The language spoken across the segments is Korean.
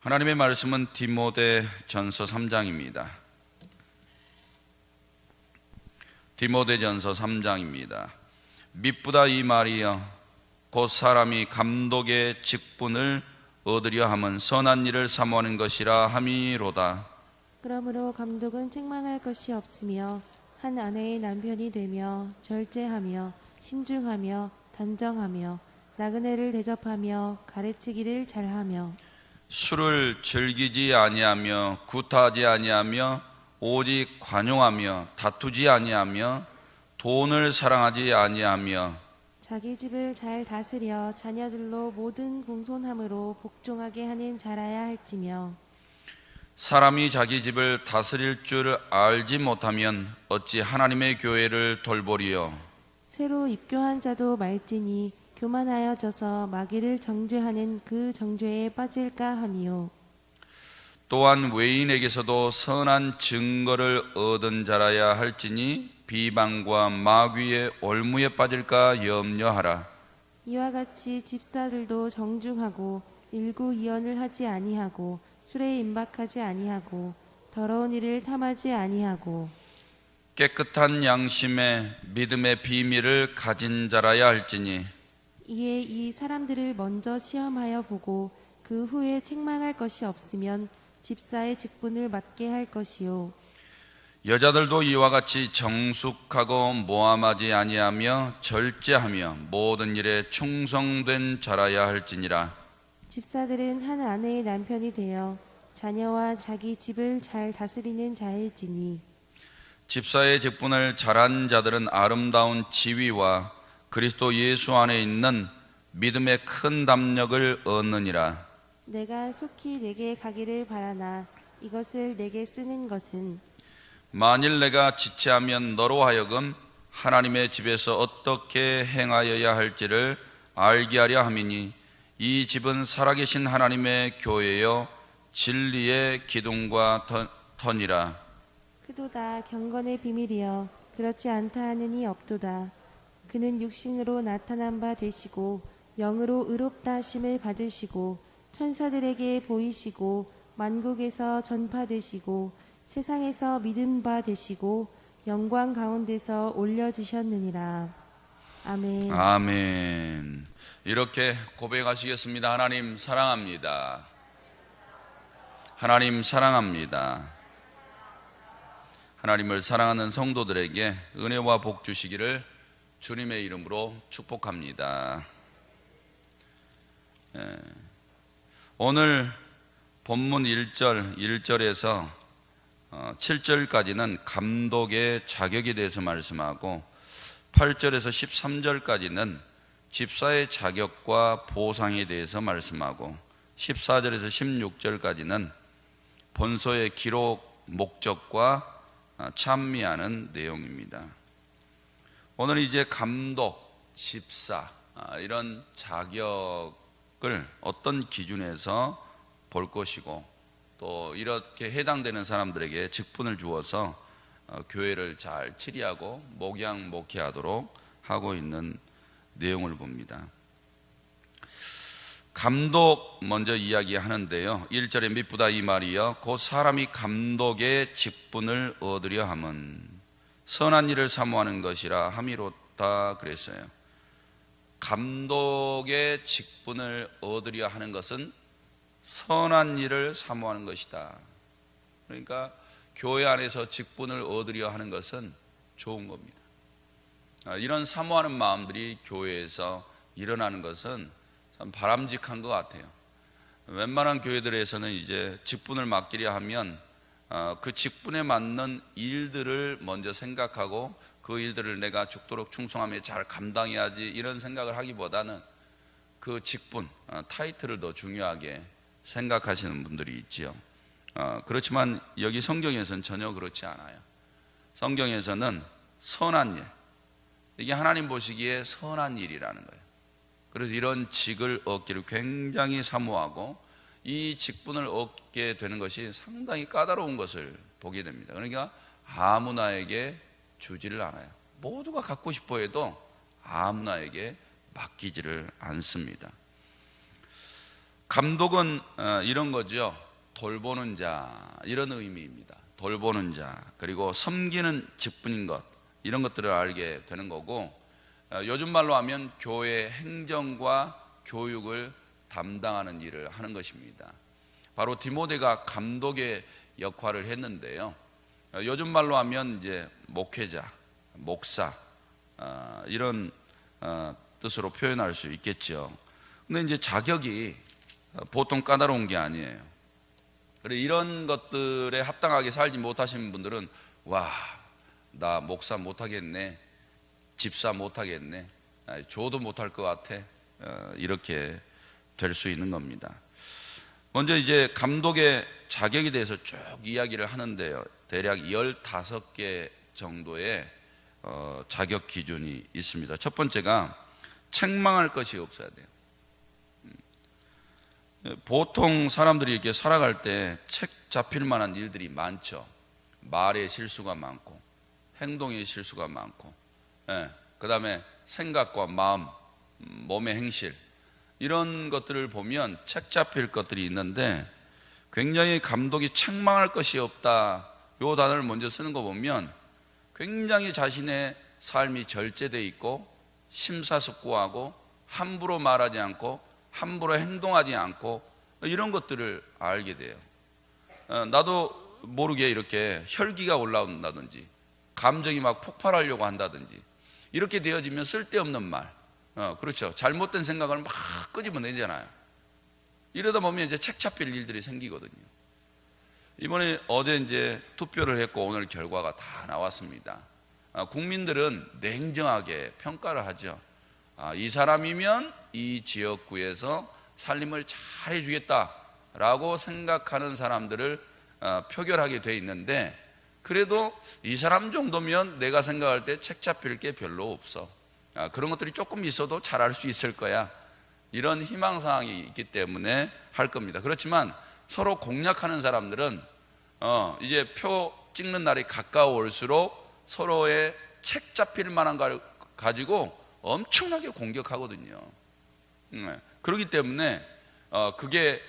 하나님의 말씀은 디모데전서 3장입니다. 디모데전서 3장입니다. 미쁘다 이 말이여 곧 사람이 감독의 직분을 얻으려 함은 선한 일을 사모하는 것이라 함이로다. 그러므로 감독은 책망할 것이 없으며 한 아내의 남편이 되며 절제하며 신중하며 단정하며 나그네를 대접하며 가르치기를 잘하며 술을 즐기지 아니하며 구타하지 아니하며 오직 관용하며 다투지 아니하며 돈을 사랑하지 아니하며 자기 집을 잘 다스려 자녀들로 모든 공손함으로 복종하게 하는 자라야 할지며 사람이 자기 집을 다스릴 줄 알지 못하면 어찌 하나님의 교회를 돌보리요. 새로 입교한 자도 말지니 교만하여져서 마귀를 정죄하는 그 정죄에 빠질까 하니요. 또한 외인에게서도 선한 증거를 얻은 자라야 할지니 비방과 마귀의 올무에 빠질까 염려하라. 이와 같이 집사들도 정중하고 일구이언을 하지 아니하고 술에 임박하지 아니하고 더러운 일을 탐하지 아니하고 깨끗한 양심에 믿음의 비밀을 가진 자라야 할지니 이에 이 사람들을 먼저 시험하여 보고 그 후에 책망할 것이 없으면 집사의 직분을 맡게 할 것이요. 여자들도 이와 같이 정숙하고 모함하지 아니하며 절제하며 모든 일에 충성된 자라야 할지니라. 집사들은 한 아내의 남편이 되어 자녀와 자기 집을 잘 다스리는 자일지니 집사의 직분을 잘한 자들은 아름다운 지위와 그리스도 예수 안에 있는 믿음의 큰 담력을 얻느니라. 내가 속히 내게 가기를 바라나 이것을 내게 쓰는 것은 만일 내가 지체하면 너로 하여금 하나님의 집에서 어떻게 행하여야 할지를 알게 하려 함이니 이 집은 살아계신 하나님의 교회여 진리의 기둥과 터니라. 크도다 경건의 비밀이여 그렇지 않다 하느니 없도다. 그는 육신으로 나타난 바 되시고 영으로 의롭다 하심을 받으시고 천사들에게 보이시고 만국에서 전파되시고 세상에서 믿은 바 되시고 영광 가운데서 올려지셨느니라. 아멘. 아멘. 이렇게 고백하시겠습니다. 하나님 사랑합니다. 하나님 사랑합니다. 하나님을 사랑하는 성도들에게 은혜와 복 주시기를 주님의 이름으로 축복합니다. 오늘 본문 1절에서 7절까지는 감독의 자격에 대해서 말씀하고 8절에서 13절까지는 집사의 자격과 보상에 대해서 말씀하고 14절에서 16절까지는 본서의 기록 목적과 찬미하는 내용입니다. 오늘 이제 감독, 집사 이런 자격을 어떤 기준에서 볼 것이고 또 이렇게 해당되는 사람들에게 직분을 주어서 교회를 잘 치리하고 목양 목회하도록 하고 있는 내용을 봅니다. 감독 먼저 이야기하는데요. 1절에 미쁘다 이 말이여 곧 사람이 감독의 직분을 얻으려 함은 선한 일을 사모하는 것이라 함이로다 그랬어요. 감독의 직분을 얻으려 하는 것은 선한 일을 사모하는 것이다. 그러니까 교회 안에서 직분을 얻으려 하는 것은 좋은 겁니다. 이런 사모하는 마음들이 교회에서 일어나는 것은 참 바람직한 것 같아요. 웬만한 교회들에서는 이제 직분을 맡기려 하면 그 직분에 맞는 일들을 먼저 생각하고 그 일들을 내가 죽도록 충성하며 잘 감당해야지 이런 생각을 하기보다는 그 직분, 타이틀을 더 중요하게 생각하시는 분들이 있지요. 그렇지만 여기 성경에서는 전혀 그렇지 않아요. 성경에서는 선한 일, 이게 하나님 보시기에 선한 일이라는 거예요. 그래서 이런 직을 얻기를 굉장히 사모하고 이 직분을 얻게 되는 것이 상당히 까다로운 것을 보게 됩니다. 그러니까 아무나에게 주지를 않아요. 모두가 갖고 싶어 해도 아무나에게 맡기지를 않습니다. 감독은 이런 거죠. 돌보는 자, 이런 의미입니다. 돌보는 자, 그리고 섬기는 직분인 것, 이런 것들을 알게 되는 거고, 요즘 말로 하면 교회 행정과 교육을 담당하는 일을 하는 것입니다. 바로 디모데가 감독의 역할을 했는데요. 요즘 말로 하면 이제 목회자, 목사, 이런 뜻으로 표현할 수 있겠죠. 근데 이제 자격이 보통 까다로운 게 아니에요. 그래, 이런 것들에 합당하게 살지 못하시는 분들은 와, 나 목사 못하겠네, 집사 못하겠네, 조도 못할 것 같아, 이렇게 될 수 있는 겁니다. 먼저 이제 감독의 자격에 대해서 쭉 이야기를 하는데요. 대략 15개 정도의 자격 기준이 있습니다. 첫 번째가 책망할 것이 없어야 돼요. 보통 사람들이 이렇게 살아갈 때 책 잡힐 만한 일들이 많죠. 말의 실수가 많고, 행동의 실수가 많고, 그 다음에 생각과 마음, 몸의 행실, 이런 것들을 보면 책 잡힐 것들이 있는데, 굉장히 감독이 책망할 것이 없다, 요 단어를 먼저 쓰는 거 보면 굉장히 자신의 삶이 절제되어 있고 심사숙고하고 함부로 말하지 않고 함부로 행동하지 않고 이런 것들을 알게 돼요. 나도 모르게 이렇게 혈기가 올라온다든지 감정이 막 폭발하려고 한다든지 이렇게 되어지면 쓸데없는 말, 그렇죠, 잘못된 생각을 막 끄집어내잖아요. 이러다 보면 이제 책 잡힐 일들이 생기거든요. 이번에 어제 이제 투표를 했고 오늘 결과가 다 나왔습니다. 국민들은 냉정하게 평가를 하죠. 이 사람이면 이 지역구에서 살림을 잘 해주겠다라고 생각하는 사람들을 표결하게 돼 있는데, 그래도 이 사람 정도면 내가 생각할 때 책 잡힐 게 별로 없어, 그런 것들이 조금 있어도 잘할 수 있을 거야, 이런 희망사항이 있기 때문에 할 겁니다. 그렇지만 서로 공략하는 사람들은 이제 표 찍는 날이 가까울수록 서로의 책 잡힐 만한 걸 가지고 엄청나게 공격하거든요. 그렇기 때문에 그게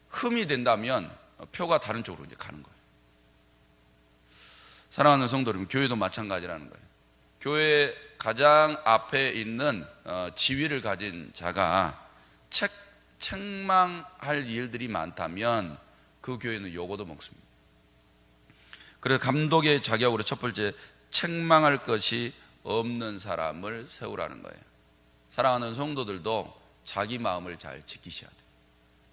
흠이 된다면 표가 다른 쪽으로 이제 가는 거예요. 사랑하는 성도 여러분, 교회도 마찬가지라는 거예요. 교회 가장 앞에 있는 지위를 가진 자가 책망할 일들이 많다면 그 교회는 요거도 먹습니다. 그래서 감독의 자격으로 첫 번째, 책망할 것이 없는 사람을 세우라는 거예요. 사랑하는 성도들도 자기 마음을 잘 지키셔야 돼요.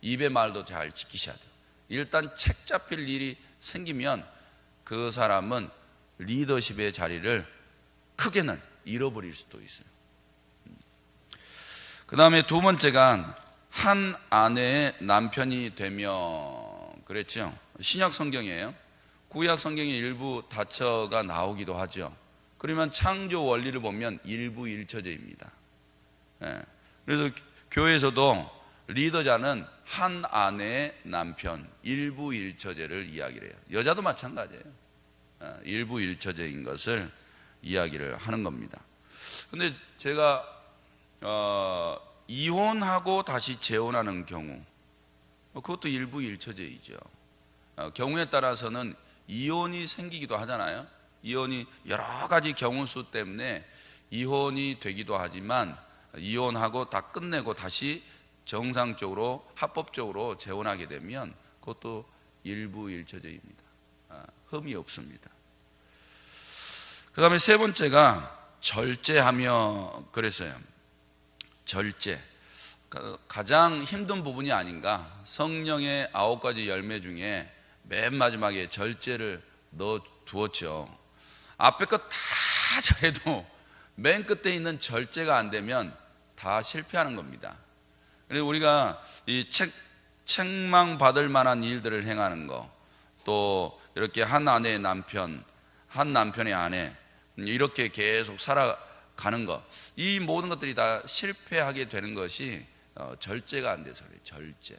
입의 말도 잘 지키셔야 돼요. 일단 책 잡힐 일이 생기면 그 사람은 리더십의 자리를 크게는 잃어버릴 수도 있어요. 그 다음에 두 번째가 한 아내의 남편이 되며, 그랬죠. 신약 성경이에요. 구약 성경에 일부 다처가 나오기도 하죠. 그러면 창조 원리를 보면 일부일처제입니다. 그래서 교회에서도 리더자는 한 아내의 남편, 일부일처제를 이야기를 해요. 여자도 마찬가지예요. 일부일처제인 것을 이야기를 하는 겁니다. 근데 제가 이혼하고 다시 재혼하는 경우, 그것도 일부일처제이죠. 경우에 따라서는 이혼이 생기기도 하잖아요. 이혼이 여러 가지 경우수 때문에 이혼이 되기도 하지만 이혼하고 다 끝내고 다시 정상적으로 합법적으로 재혼하게 되면 그것도 일부일처제입니다. 흠이 없습니다. 그 다음에 세 번째가 절제하며, 그랬어요. 절제, 가장 힘든 부분이 아닌가. 성령의 9가지 열매 중에 맨 마지막에 절제를 넣어 두었죠. 앞에 거 다 잘해도 맨 끝에 있는 절제가 안 되면 다 실패하는 겁니다. 그래서 우리가 이 책망 받을 만한 일들을 행하는 거, 또 이렇게 한 아내의 남편, 한 남편의 아내, 이렇게 계속 살아가는 것, 이 모든 것들이 다 실패하게 되는 것이 절제가 안 돼서 그래요. 절제.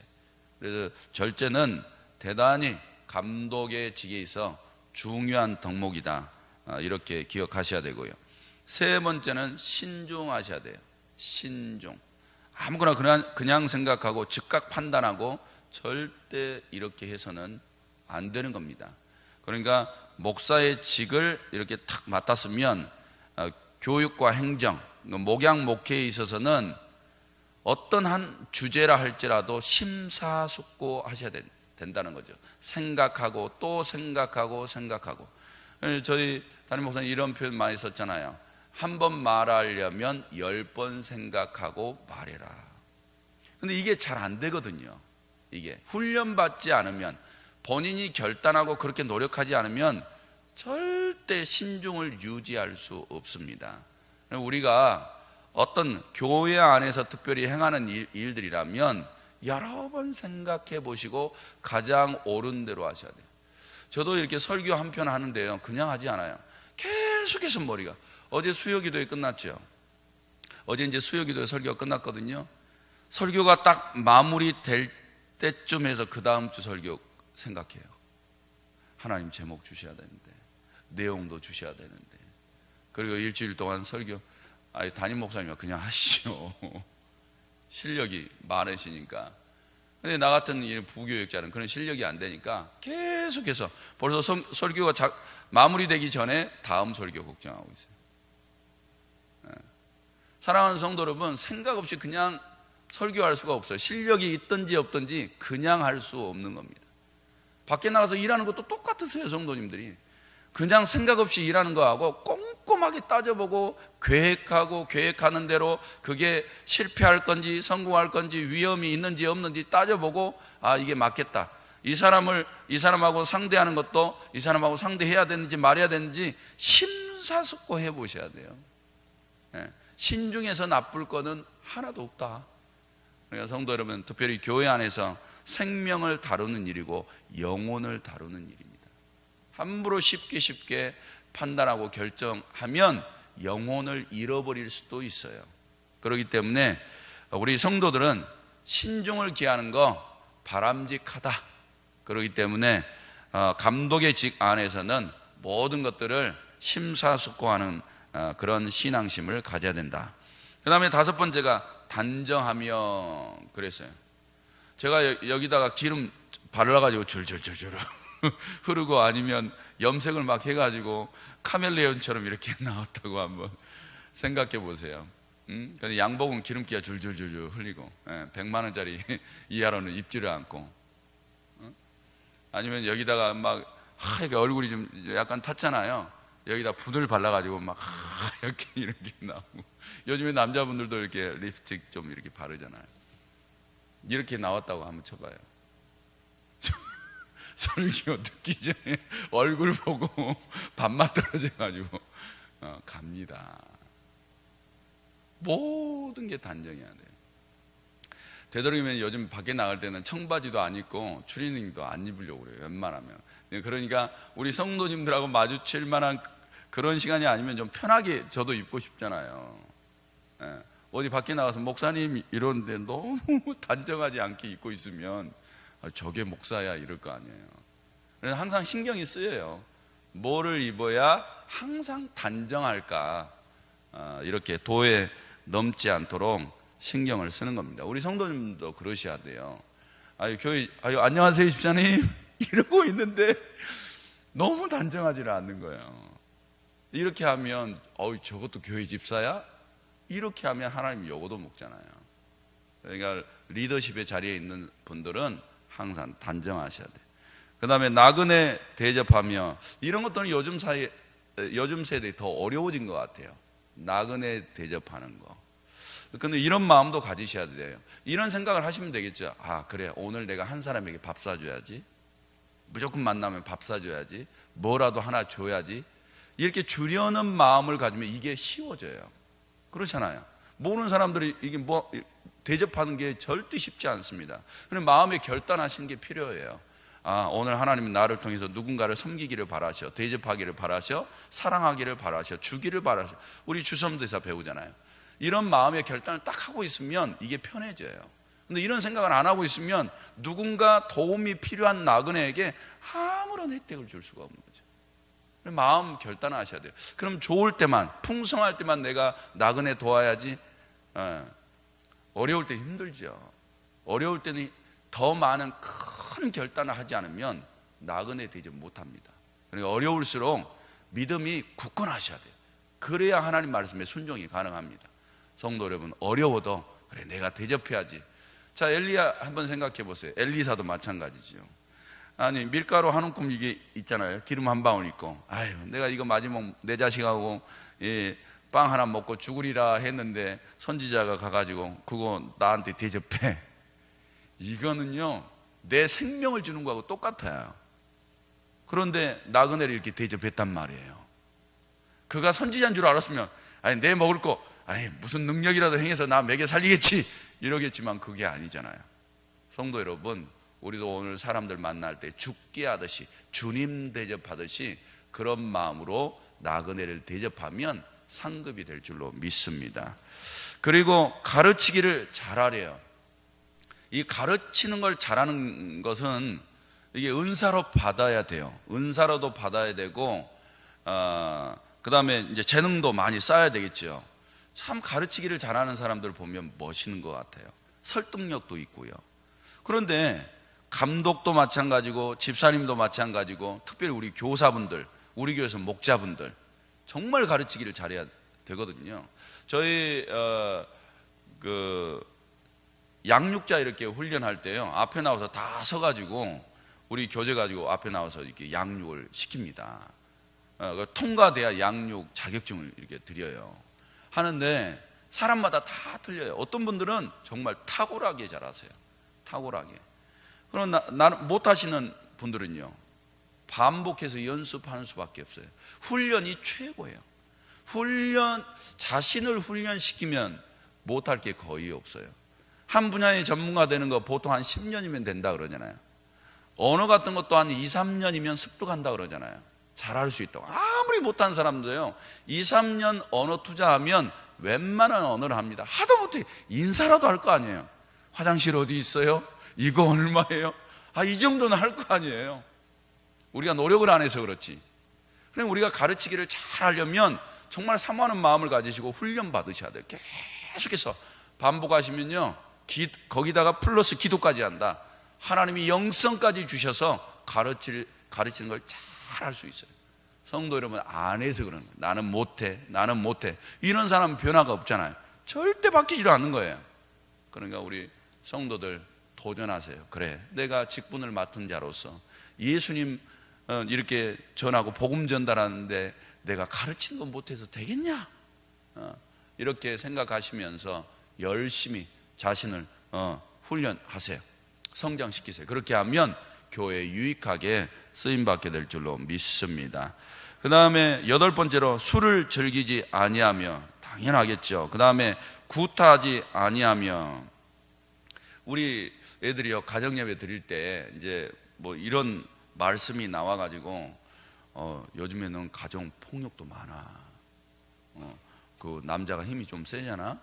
그래서 절제는 대단히 감독의 직에 있어 중요한 덕목이다, 이렇게 기억하셔야 되고요. 세 번째는 신중하셔야 돼요. 신중. 아무거나 그냥 생각하고 즉각 판단하고 절대 이렇게 해서는 안 되는 겁니다. 그러니까 목사의 직을 이렇게 탁 맡았으면 교육과 행정, 목양 목회에 있어서는 어떤 한 주제라 할지라도 심사숙고 하셔야 된다는 거죠. 생각하고 또 생각하고. 저희 담임 목사님 이런 표현 많이 썼잖아요. 한 번 말하려면 10번 생각하고 말해라. 근데 이게 잘 안 되거든요. 이게 훈련받지 않으면, 본인이 결단하고 그렇게 노력하지 않으면 절대 신중을 유지할 수 없습니다. 우리가 어떤 교회 안에서 특별히 행하는 일들이라면 여러 번 생각해 보시고 가장 옳은 대로 하셔야 돼요. 저도 이렇게 설교 한 편 하는데요, 그냥 하지 않아요. 계속해서 머리가. 어제 수요기도회 끝났죠. 어제 이제 수요기도회 설교가 끝났거든요. 설교가 딱 마무리될 때쯤 해서 그 다음 주 설교 생각해요. 하나님 제목 주셔야 되는데, 내용도 주셔야 되는데. 그리고 일주일 동안 설교, 담임 목사님이 그냥 하시죠. 실력이 많으시니까. 근데 나 같은 부교육자는 그런 실력이 안 되니까 계속해서 벌써 설교가 마무리되기 전에 다음 설교 걱정하고 있어요. 사랑하는 성도 여러분, 생각 없이 그냥 설교할 수가 없어요. 실력이 있든지 없든지 그냥 할 수 없는 겁니다. 밖에 나가서 일하는 것도 똑같으세요. 성도님들이 그냥 생각 없이 일하는 거하고 꼼꼼하게 따져보고 계획하고 계획하는 대로 그게 실패할 건지 성공할 건지 위험이 있는지 없는지 따져보고, 이게 맞겠다, 이 사람하고 상대하는 것도 이 사람하고 상대해야 되는지 말해야 되는지 심사숙고 해보셔야 돼요. 신중해서 나쁠 거는 하나도 없다. 그러니까 성도 여러분, 특별히 교회 안에서 생명을 다루는 일이고 영혼을 다루는 일입니다. 함부로 쉽게 판단하고 결정하면 영혼을 잃어버릴 수도 있어요. 그렇기 때문에 우리 성도들은 신중을 기하는 거 바람직하다. 그렇기 때문에 감독의 직 안에서는 모든 것들을 심사숙고하는 그런 신앙심을 가져야 된다. 그 다음에 다섯 번째가 단정하며 그랬어요. 제가 여기다가 기름 발라가지고 줄줄줄줄 흐르고 아니면 염색을 막 해가지고 카멜레온처럼 이렇게 나왔다고 한번 생각해 보세요. 근데 양복은 기름기가 줄줄줄줄 흘리고 100만 원짜리 이하로는 입지를 않고, 아니면 여기다가 막 하얗게 얼굴이 좀 약간 탔잖아요. 여기다 붓을 발라가지고 막 하얗게 이렇게 나오고, 요즘에 남자분들도 이렇게 립스틱 좀 이렇게 바르잖아요. 이렇게 나왔다고 한번 쳐봐요. 설교 듣기 전에 얼굴 보고 밥맛 떨어져가지고 갑니다. 모든 게 단정해야 돼요. 되도록이면 요즘 밖에 나갈 때는 청바지도 안 입고 추리닝도 안 입으려고 그래요, 웬만하면. 그러니까 우리 성도님들하고 마주칠 만한 그런 시간이 아니면 좀 편하게 저도 입고 싶잖아요. 어디 밖에 나가서 목사님 이러는데 너무 단정하지 않게 입고 있으면 저게 목사야 이럴 거 아니에요. 그래서 항상 신경이 쓰여요. 뭐를 입어야 항상 단정할까, 이렇게 도에 넘지 않도록 신경을 쓰는 겁니다. 우리 성도님도 그러셔야 돼요. 교회 안녕하세요 집사님 이러고 있는데 너무 단정하지는 않는 거예요. 이렇게 하면 저것도 교회 집사야? 이렇게 하면 하나님 요거도 먹잖아요. 그러니까 리더십의 자리에 있는 분들은 항상 단정하셔야 돼요. 그 다음에 나그네 대접하며, 이런 것들은 요즘 세대에 더 어려워진 것 같아요. 나그네 대접하는 거. 근데 이런 마음도 가지셔야 돼요. 이런 생각을 하시면 되겠죠. 그래, 오늘 내가 한 사람에게 밥 사줘야지, 무조건 만나면 밥 사줘야지, 뭐라도 하나 줘야지, 이렇게 주려는 마음을 가지면 이게 쉬워져요. 그렇잖아요. 모르는 사람들이 이게 대접하는 게 절대 쉽지 않습니다. 그럼 마음에 결단하시는 게 필요해요. 오늘 하나님은 나를 통해서 누군가를 섬기기를 바라셔, 대접하기를 바라셔, 사랑하기를 바라셔, 주기를 바라셔. 우리 주섬도에서 배우잖아요. 이런 마음의 결단을 딱 하고 있으면 이게 편해져요. 근데 이런 생각을 안 하고 있으면 누군가 도움이 필요한 나그네에게 아무런 혜택을 줄 수가 없는 거죠. 마음 결단하셔야 돼요. 그럼 좋을 때만, 풍성할 때만 내가 나그네 도와야지, 어려울 때 힘들죠. 어려울 때는 더 많은 큰 결단을 하지 않으면 나그네 대접 못합니다. 그러니까 어려울수록 믿음이 굳건하셔야 돼요. 그래야 하나님 말씀에 순종이 가능합니다. 성도 여러분, 어려워도 그래 내가 대접해야지. 자, 엘리야 한번 생각해 보세요. 엘리사도 마찬가지죠. 아니, 밀가루 한 움큼 이게 있잖아요. 기름 한 방울 있고, 아유 내가 이거 마지막 내 자식하고 빵 하나 먹고 죽으리라 했는데 선지자가 가가지고 그거 나한테 대접해. 이거는요 내 생명을 주는 거하고 똑같아요. 그런데 나그네를 이렇게 대접했단 말이에요. 그가 선지자인 줄 알았으면 아니 내 먹을 거 아니 무슨 능력이라도 행해서 나 먹여 살리겠지 이러겠지만 그게 아니잖아요. 성도 여러분, 우리도 오늘 사람들 만날 때 죽게 하듯이 주님 대접하듯이 그런 마음으로 나그네를 대접하면 상급이 될 줄로 믿습니다. 그리고 가르치기를 잘하래요. 이 가르치는 걸 잘하는 것은 이게 은사로 받아야 돼요. 은사로도 받아야 되고 그 다음에 이제 재능도 많이 쌓아야 되겠죠. 참 가르치기를 잘하는 사람들 보면 멋있는 것 같아요. 설득력도 있고요. 그런데 감독도 마찬가지고 집사님도 마찬가지고 특별히 우리 교사분들, 우리 교회에서 목자분들 정말 가르치기를 잘해야 되거든요. 저희 그 양육자 이렇게 훈련할 때요 앞에 나와서 다 서가지고 우리 교재 가지고 앞에 나와서 이렇게 양육을 시킵니다. 통과돼야 양육 자격증을 이렇게 드려요. 하는데 사람마다 다 틀려요. 어떤 분들은 정말 탁월하게 잘하세요. 탁월하게. 그럼 나는 못하시는 분들은요 반복해서 연습하는 수밖에 없어요. 훈련이 최고예요. 자신을 훈련시키면 못할 게 거의 없어요. 한 분야의 전문가 되는 거 보통 한 10년이면 된다 그러잖아요. 언어 같은 것도 한 2, 3년이면 습득한다 그러잖아요. 잘할 수 있다고. 아무리 못한 사람도요 2, 3년 언어 투자하면 웬만한 언어를 합니다. 하도 못해 인사라도 할 거 아니에요. 화장실 어디 있어요? 이거 얼마예요? 이 정도는 할 거 아니에요. 우리가 노력을 안 해서 그렇지. 그럼 우리가 가르치기를 잘 하려면 정말 사모하는 마음을 가지시고 훈련 받으셔야 돼요. 계속해서 반복하시면요 거기다가 플러스 기도까지 한다. 하나님이 영성까지 주셔서 가르치는 걸 잘 할 수 있어요. 성도 여러분, 안 해서 그러는 거예요. 나는 못해 이런 사람은 변화가 없잖아요. 절대 바뀌지도 않는 거예요. 그러니까 우리 성도들 도전하세요. 그래 내가 직분을 맡은 자로서 예수님 이렇게 전하고 복음 전달하는데 내가 가르치는 건 못해서 되겠냐? 이렇게 생각하시면서 열심히 자신을 훈련하세요. 성장시키세요. 그렇게 하면 교회에 유익하게 쓰임받게 될 줄로 믿습니다. 그 다음에 8번째로 술을 즐기지 아니하며, 당연하겠죠. 그 다음에 구타하지 아니하며. 우리 애들이요 가정예배 드릴 때 이제 뭐 이런 말씀이 나와가지고 요즘에는 가정 폭력도 많아. 그 남자가 힘이 좀 세잖아.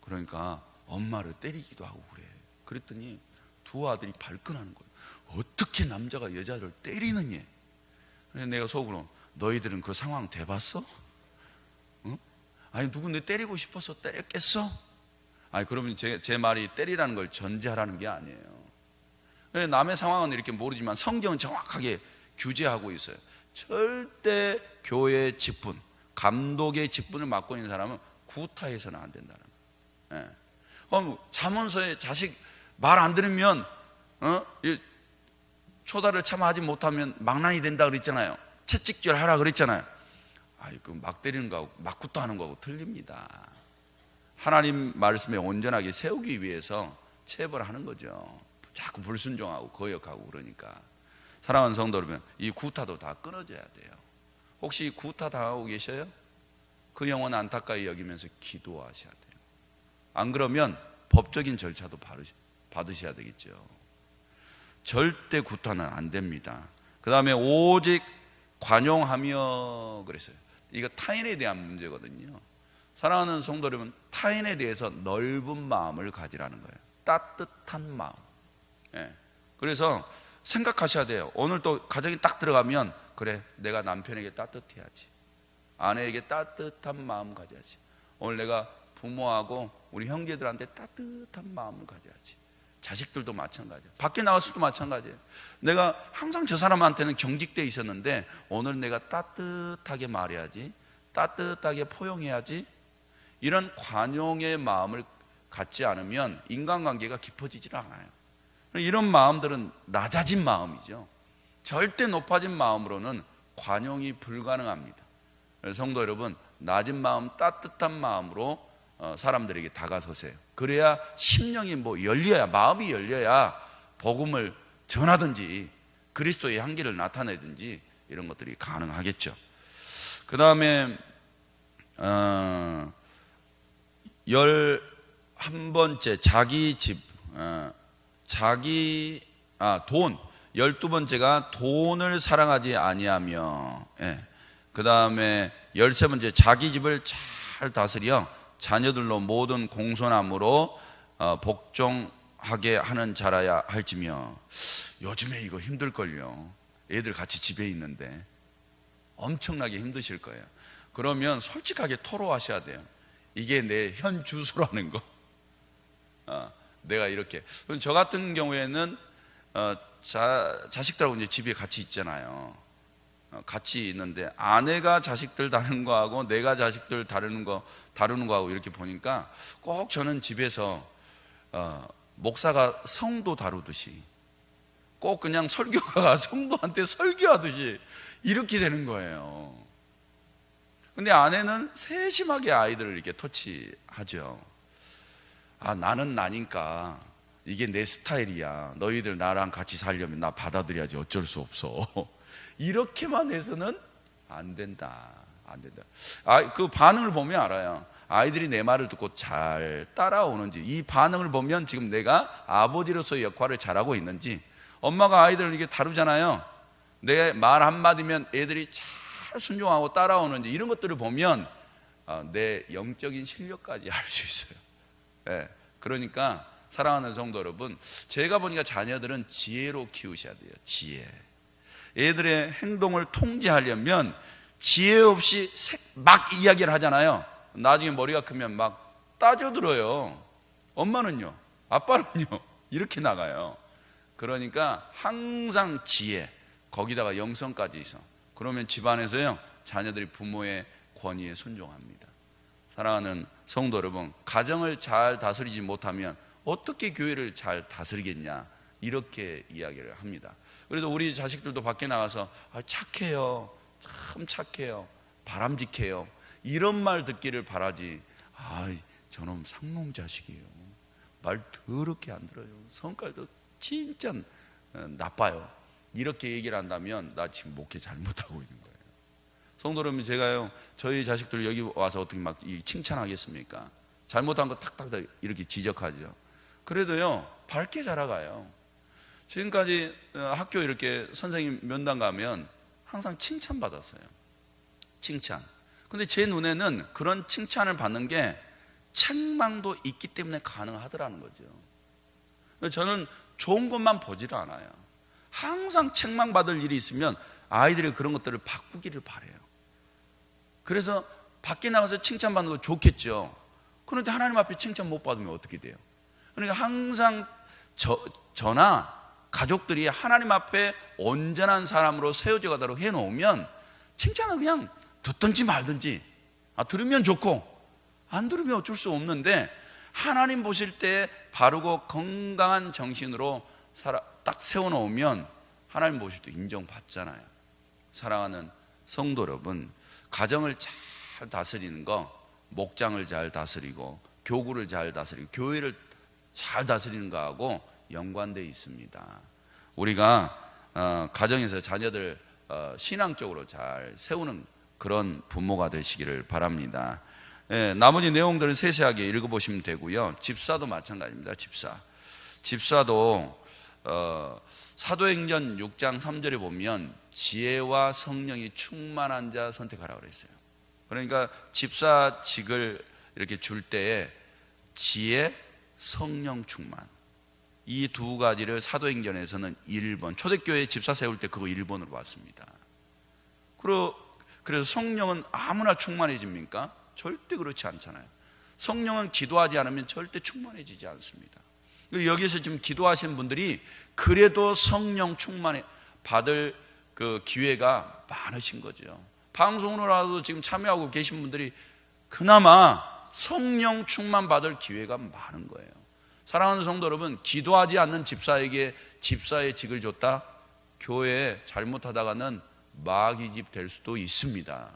그러니까 엄마를 때리기도 하고 그래. 그랬더니 두 아들이 발끈하는 거예요. 어떻게 남자가 여자를 때리느냐. 그래서 내가 속으로 너희들은 그 상황 돼봤어? 응? 아니 누구 내 때리고 싶어서 때렸겠어? 아니 그러면 제 말이 때리라는 걸 전제하라는 게 아니에요. 남의 상황은 이렇게 모르지만 성경은 정확하게 규제하고 있어요. 절대 교회의 직분, 감독의 직분을 맡고 있는 사람은 구타해서는 안 된다는 거예요. 그럼 잠언서에 자식 말 안 들으면 초다를 참아하지 못하면 망난이 된다 그랬잖아요. 채찍질 하라 그랬잖아요. 그 막 때리는 거하고 막 구타하는 거하고 틀립니다. 하나님 말씀에 온전하게 세우기 위해서 체벌하는 거죠. 자꾸 불순종하고 거역하고 그러니까. 사랑하는 성도 여러분, 이 구타도 다 끊어져야 돼요. 혹시 구타 당하고 계셔요? 그 영혼 안타까이 여기면서 기도하셔야 돼요. 안 그러면 법적인 절차도 받으셔야 되겠죠. 절대 구타는 안 됩니다. 그 다음에 오직 관용하며 그랬어요. 이거 타인에 대한 문제거든요. 사랑하는 성도 여러분, 타인에 대해서 넓은 마음을 가지라는 거예요. 따뜻한 마음. 그래서 생각하셔야 돼요. 오늘 또 가정이 딱 들어가면 그래 내가 남편에게 따뜻해야지, 아내에게 따뜻한 마음 가져야지. 오늘 내가 부모하고 우리 형제들한테 따뜻한 마음을 가져야지. 자식들도 마찬가지야. 밖에 나가서도 마찬가지예요. 내가 항상 저 사람한테는 경직돼 있었는데 오늘 내가 따뜻하게 말해야지, 따뜻하게 포용해야지. 이런 관용의 마음을 갖지 않으면 인간관계가 깊어지질 않아요. 이런 마음들은 낮아진 마음이죠. 절대 높아진 마음으로는 관용이 불가능합니다. 성도 여러분, 낮은 마음, 따뜻한 마음으로 사람들에게 다가서세요. 그래야 심령이 열려야, 마음이 열려야 복음을 전하든지 그리스도의 향기를 나타내든지 이런 것들이 가능하겠죠. 그 다음에 11번째 자기 집, 돈. 12번째가 돈을 사랑하지 아니하며, 그 다음에 13번째 자기 집을 잘 다스려 자녀들로 모든 공손함으로 복종하게 하는 자라야 할지며. 요즘에 이거 힘들걸요. 애들 같이 집에 있는데 엄청나게 힘드실 거예요. 그러면 솔직하게 토로하셔야 돼요. 이게 내 현 주소라는 거. 내가 이렇게. 저 같은 경우에는 자식들하고 이제 집에 같이 있잖아요. 같이 있는데 아내가 자식들 다루는 거하고 내가 자식들 다루는 거하고 이렇게 보니까 꼭 저는 집에서 목사가 성도 다루듯이, 꼭 그냥 설교가 성도한테 설교하듯이 이렇게 되는 거예요. 근데 아내는 세심하게 아이들을 이렇게 터치하죠. 나는 나니까 이게 내 스타일이야. 너희들 나랑 같이 살려면 나 받아들여야지. 어쩔 수 없어. 이렇게만 해서는 안 된다. 그 반응을 보면 알아요. 아이들이 내 말을 듣고 잘 따라오는지, 이 반응을 보면 지금 내가 아버지로서의 역할을 잘하고 있는지. 엄마가 아이들을 이렇게 다루잖아요. 내 말 한마디면 애들이 잘 순종하고 따라오는지, 이런 것들을 보면 내 영적인 실력까지 알 수 있어요. 그러니까 사랑하는 성도 여러분, 제가 보니까 자녀들은 지혜로 키우셔야 돼요. 지혜. 애들의 행동을 통제하려면 지혜 없이 막 이야기를 하잖아요. 나중에 머리가 크면 막 따져들어요. 엄마는요, 아빠는요, 이렇게 나가요. 그러니까 항상 지혜, 거기다가 영성까지 있어. 그러면 집안에서요, 자녀들이 부모의 권위에 순종합니다. 사랑하는 성도 여러분, 가정을 잘 다스리지 못하면 어떻게 교회를 잘 다스리겠냐, 이렇게 이야기를 합니다. 그래도 우리 자식들도 밖에 나가서 착해요, 참 착해요, 바람직해요, 이런 말 듣기를 바라지, 저놈 상놈 자식이에요, 말 더럽게 안 들어요, 성깔도 진짜 나빠요, 이렇게 얘기를 한다면 나 지금 목회 잘못하고 있는 거예요. 성도 여러분, 제가요, 저희 자식들 여기 와서 어떻게 막 칭찬하겠습니까? 잘못한 거 탁탁 이렇게 지적하죠. 그래도요, 밝게 자라가요. 지금까지 학교 이렇게 선생님 면담 가면 항상 칭찬받았어요. 칭찬. 근데 제 눈에는 그런 칭찬을 받는 게 책망도 있기 때문에 가능하더라는 거죠. 저는 좋은 것만 보지를 않아요. 항상 책망받을 일이 있으면 아이들이 그런 것들을 바꾸기를 바라요. 그래서 밖에 나가서 칭찬받는 거 좋겠죠. 그런데 하나님 앞에 칭찬 못 받으면 어떻게 돼요? 그러니까 항상 저나 가족들이 하나님 앞에 온전한 사람으로 세워져 가도록 해놓으면 칭찬은 그냥 듣든지 말든지, 들으면 좋고 안 들으면 어쩔 수 없는데, 하나님 보실 때 바르고 건강한 정신으로 딱 세워놓으면 하나님 보실 때 인정받잖아요. 사랑하는 성도 여러분, 가정을 잘 다스리는 거, 목장을 잘 다스리고 교구를 잘 다스리고 교회를 잘 다스리는 거하고 연관되어 있습니다. 우리가 가정에서 자녀들 신앙적으로 잘 세우는 그런 부모가 되시기를 바랍니다. 나머지 내용들은 세세하게 읽어보시면 되고요. 집사도 마찬가지입니다. 집사도 사도행전 6장 3절에 보면 지혜와 성령이 충만한 자 선택하라고 그랬어요. 그러니까 집사직을 이렇게 줄 때에 지혜, 성령 충만, 이 두 가지를 사도행전에서는 1번, 초대교회 집사 세울 때 그거 1번으로 봤습니다. 그래서 성령은 아무나 충만해집니까? 절대 그렇지 않잖아요. 성령은 기도하지 않으면 절대 충만해지지 않습니다. 여기서 지금 기도하시는 분들이 그래도 성령 충만해 받을 그 기회가 많으신 거죠. 방송으로라도 지금 참여하고 계신 분들이 그나마 성령 충만 받을 기회가 많은 거예요. 사랑하는 성도 여러분, 기도하지 않는 집사에게 집사의 직을 줬다? 교회에 잘못하다가는 마귀 집 될 수도 있습니다.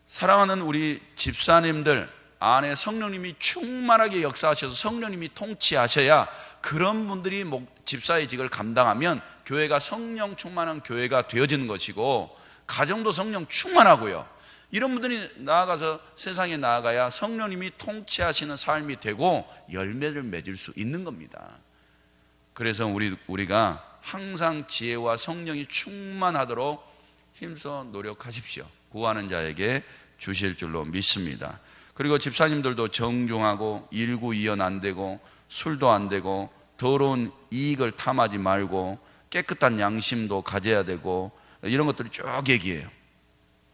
사랑하는 우리 집사님들 안에 성령님이 충만하게 역사하셔서 성령님이 통치하셔야 그런 분들이 집사의 직을 감당하면 교회가 성령 충만한 교회가 되어지는 것이고, 가정도 성령 충만하고요, 이런 분들이 나아가서 세상에 나아가야 성령님이 통치하시는 삶이 되고 열매를 맺을 수 있는 겁니다. 그래서 우리가 항상 지혜와 성령이 충만하도록 힘써 노력하십시오. 구하는 자에게 주실 줄로 믿습니다. 그리고 집사님들도 정중하고 일구이연 안 되고 술도 안 되고 더러운 이익을 탐하지 말고 깨끗한 양심도 가져야 되고 이런 것들이 쭉 얘기해요.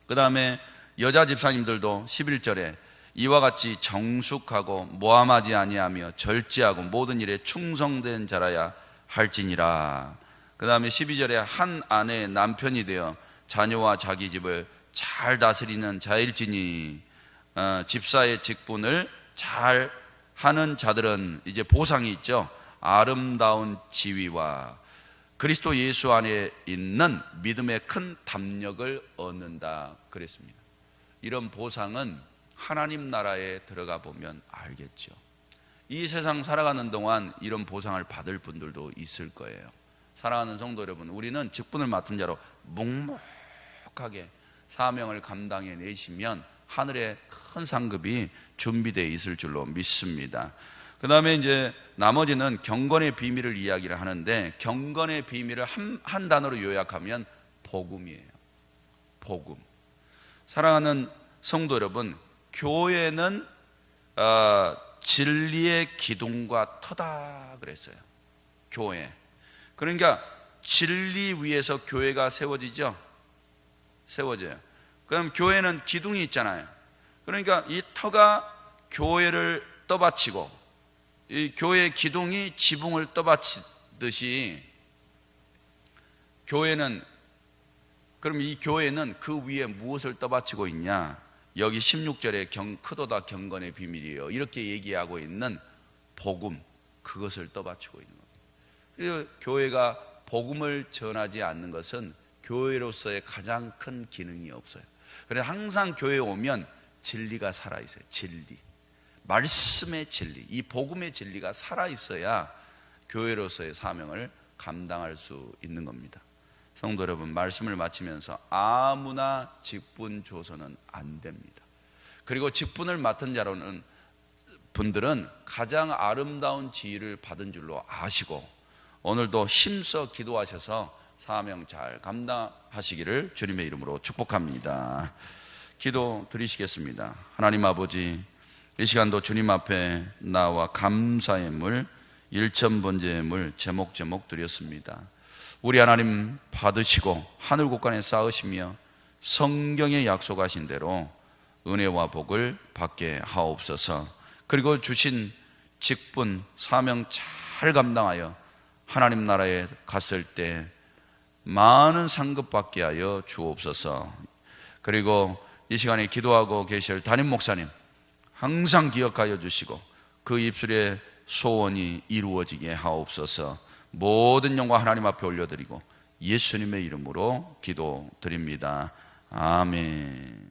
그 다음에 여자 집사님들도 11절에 이와 같이 정숙하고 모함하지 아니하며 절제하고 모든 일에 충성된 자라야 할지니라. 그 다음에 12절에 한 아내의 남편이 되어 자녀와 자기 집을 잘 다스리는 자일지니, 집사의 직분을 잘 하는 자들은 이제 보상이 있죠. 아름다운 지위와 그리스도 예수 안에 있는 믿음의 큰 담력을 얻는다 그랬습니다. 이런 보상은 하나님 나라에 들어가 보면 알겠죠. 이 세상 살아가는 동안 이런 보상을 받을 분들도 있을 거예요. 사랑하는 성도 여러분, 우리는 직분을 맡은 자로 묵묵하게 사명을 감당해 내시면 하늘의 큰 상급이 준비되어 있을 줄로 믿습니다. 그 다음에 이제 나머지는 경건의 비밀을 이야기를 하는데, 경건의 비밀을 한 단어로 요약하면 복음이에요. 복음. 사랑하는 성도 여러분, 교회는 진리의 기둥과 터다 그랬어요. 교회. 그러니까 진리 위에서 교회가 세워지죠. 세워져요. 그럼 교회는 기둥이 있잖아요. 그러니까 이 터가 교회를 떠받치고 이 교회의 기둥이 지붕을 떠받치듯이 교회는, 그럼 이 교회는 그 위에 무엇을 떠받치고 있냐? 여기 16절에 크도다 경건의 비밀이에요, 이렇게 얘기하고 있는 복음, 그것을 떠받치고 있는 겁니다. 그래서 교회가 복음을 전하지 않는 것은 교회로서의 가장 큰 기능이 없어요. 그래서 항상 교회에 오면 진리가 살아있어요. 진리, 말씀의 진리, 이 복음의 진리가 살아있어야 교회로서의 사명을 감당할 수 있는 겁니다. 성도 여러분, 말씀을 마치면서 아무나 직분 줘서는 안 됩니다. 그리고 직분을 맡은 자로는 분들은 가장 아름다운 지위를 받은 줄로 아시고, 오늘도 힘써 기도하셔서 사명 잘 감당하시기를 주님의 이름으로 축복합니다. 기도 드리시겠습니다. 하나님 아버지, 이 시간도 주님 앞에 나와 감사의 물, 일천번제의 물 제목제목 드렸습니다. 우리 하나님 받으시고 하늘 곳간에 쌓으시며 성경에 약속하신 대로 은혜와 복을 받게 하옵소서. 그리고 주신 직분 사명 잘 감당하여 하나님 나라에 갔을 때 많은 상급 받게 하여 주옵소서. 그리고 이 시간에 기도하고 계실 담임 목사님 항상 기억하여 주시고 그 입술에 소원이 이루어지게 하옵소서. 모든 영광 하나님 앞에 올려드리고 예수님의 이름으로 기도드립니다. 아멘.